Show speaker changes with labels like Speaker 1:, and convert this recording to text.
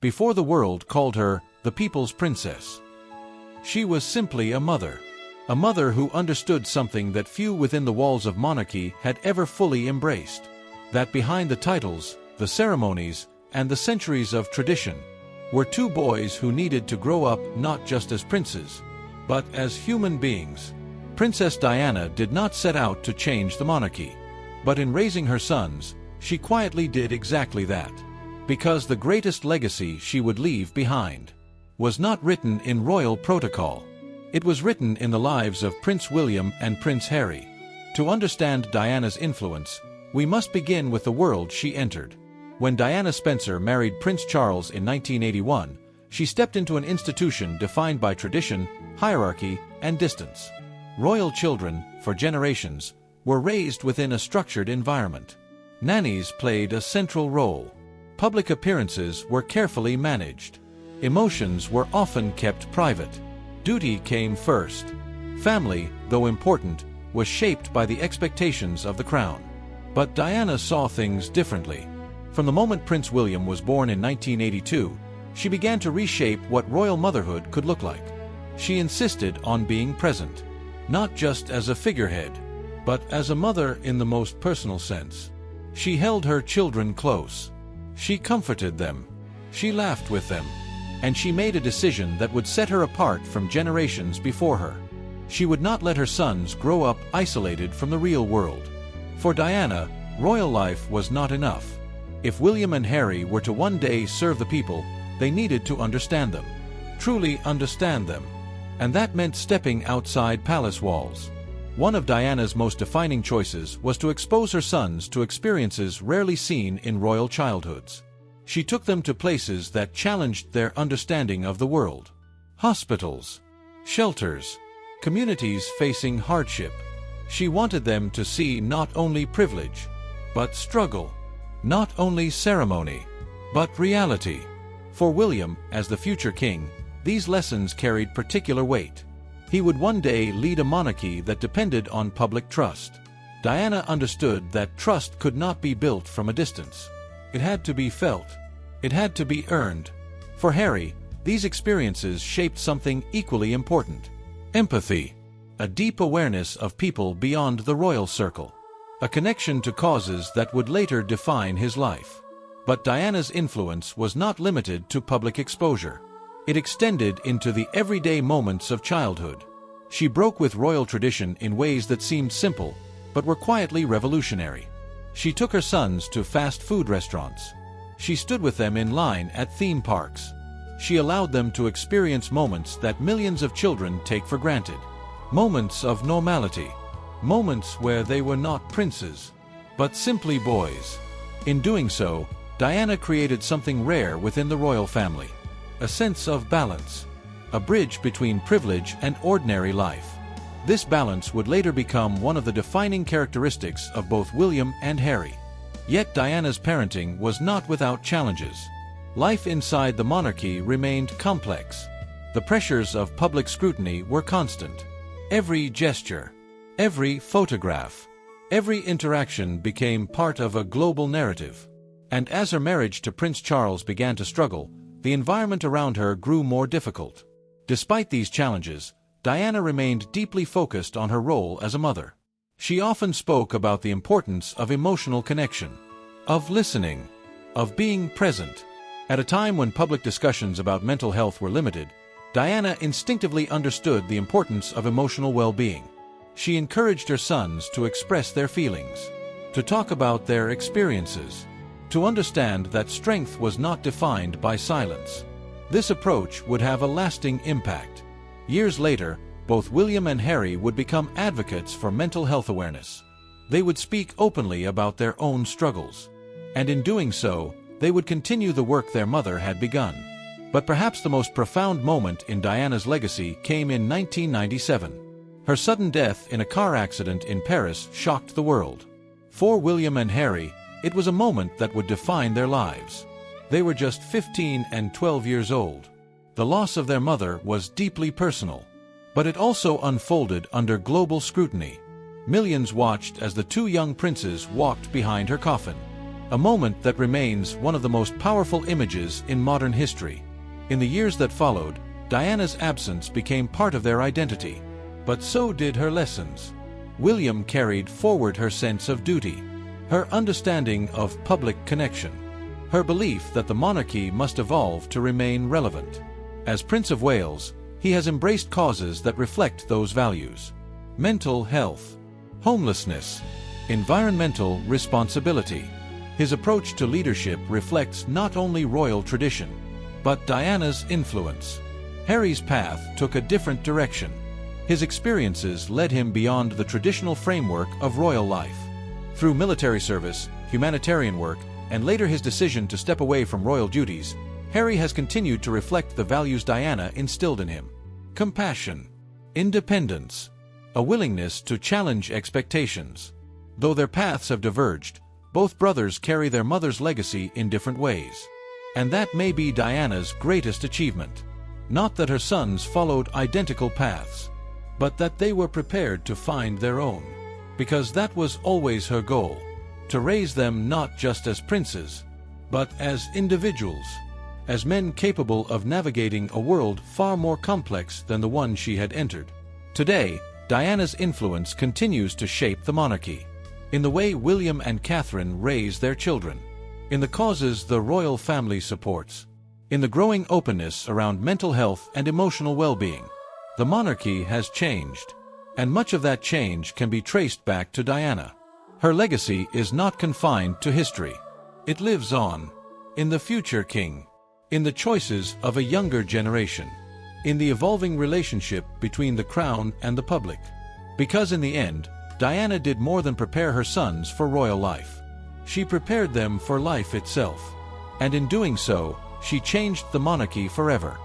Speaker 1: before the world called her the people's princess. She was simply a mother who understood something that few within the walls of monarchy had ever fully embraced, that behind the titles, the ceremonies, and the centuries of tradition were two boys who needed to grow up not just as princes, but as human beings. Princess Diana did not set out to change the monarchy, but in raising her sons, she quietly did exactly that. Because the greatest legacy she would leave behind was not written in royal protocol. It was written in the lives of Prince William and Prince Harry. To understand Diana's influence, we must begin with the world she entered. When Diana Spencer married Prince Charles in 1981, she stepped into an institution defined by tradition, hierarchy, and distance. Royal children, for generations, were raised within a structured environment. Nannies played a central role. Public appearances were carefully managed. Emotions were often kept private. Duty came first. Family, though important, was shaped by the expectations of the crown. But Diana saw things differently. From the moment Prince William was born in 1982, she began to reshape what royal motherhood could look like. She insisted on being present, not just as a figurehead, but as a mother in the most personal sense. She held her children close. She comforted them. She laughed with them. And she made a decision that would set her apart from generations before her. She would not let her sons grow up isolated from the real world. For Diana, royal life was not enough. If William and Harry were to one day serve the people, they needed to understand them, truly understand them. And that meant stepping outside palace walls. One of Diana's most defining choices was to expose her sons to experiences rarely seen in royal childhoods. She took them to places that challenged their understanding of the world. Hospitals, shelters, communities facing hardship. She wanted them to see not only privilege, but struggle. Not only ceremony, but reality. For William, as the future king, these lessons carried particular weight. He would one day lead a monarchy that depended on public trust. Diana understood that trust could not be built from a distance. It had to be felt. It had to be earned. For Harry, these experiences shaped something equally important: empathy, a deep awareness of people beyond the royal circle, a connection to causes that would later define his life. But Diana's influence was not limited to public exposure. It extended into the everyday moments of childhood. She broke with royal tradition in ways that seemed simple, but were quietly revolutionary. She took her sons to fast food restaurants. She stood with them in line at theme parks. She allowed them to experience moments that millions of children take for granted. Moments of normality. Moments where they were not princes, but simply boys. In doing so, Diana created something rare within the royal family: a sense of balance, a bridge between privilege and ordinary life. This balance would later become one of the defining characteristics of both William and Harry. Yet Diana's parenting was not without challenges. Life inside the monarchy remained complex. The pressures of public scrutiny were constant. Every gesture, every photograph, every interaction became part of a global narrative. And as her marriage to Prince Charles began to struggle, the environment around her grew more difficult. Despite these challenges, Diana remained deeply focused on her role as a mother. She often spoke about the importance of emotional connection, of listening, of being present. At a time when public discussions about mental health were limited, Diana instinctively understood the importance of emotional well-being. She encouraged her sons to express their feelings, to talk about their experiences, to understand that strength was not defined by silence. This approach would have a lasting impact. Years later, both William and Harry would become advocates for mental health awareness. They would speak openly about their own struggles. And in doing so, they would continue the work their mother had begun. But perhaps the most profound moment in Diana's legacy came in 1997. Her sudden death in a car accident in Paris shocked the world. For William and Harry, it was a moment that would define their lives. They were just 15 and 12 years old. The loss of their mother was deeply personal, but it also unfolded under global scrutiny. Millions watched as the two young princes walked behind her coffin. a moment that remains one of the most powerful images in modern history. In the years that followed, Diana's absence became part of their identity, but so did her lessons. William carried forward her sense of duty, her understanding of public connection, her belief that the monarchy must evolve to remain relevant. As Prince of Wales, he has embraced causes that reflect those values: mental health, homelessness, environmental responsibility. His approach to leadership reflects not only royal tradition, but Diana's influence. Harry's path took a different direction. His experiences led him beyond the traditional framework of royal life. Through military service, humanitarian work, and later his decision to step away from royal duties, Harry has continued to reflect the values Diana instilled in him: compassion, independence, a willingness to challenge expectations. Though their paths have diverged, both brothers carry their mother's legacy in different ways. And that may be Diana's greatest achievement. Not that her sons followed identical paths, but that they were prepared to find their own. Because that was always her goal: to raise them not just as princes, but as individuals, as men capable of navigating a world far more complex than the one she had entered. Today, Diana's influence continues to shape the monarchy, in the way William and Catherine raise their children, in the causes the royal family supports, in the growing openness around mental health and emotional well-being. The monarchy has changed, and much of that change can be traced back to Diana. Her legacy is not confined to history. It lives on, in the future king, in the choices of a younger generation, in the evolving relationship between the crown and the public. Because in the end, Diana did more than prepare her sons for royal life. She prepared them for life itself, and in doing so, she changed the monarchy forever.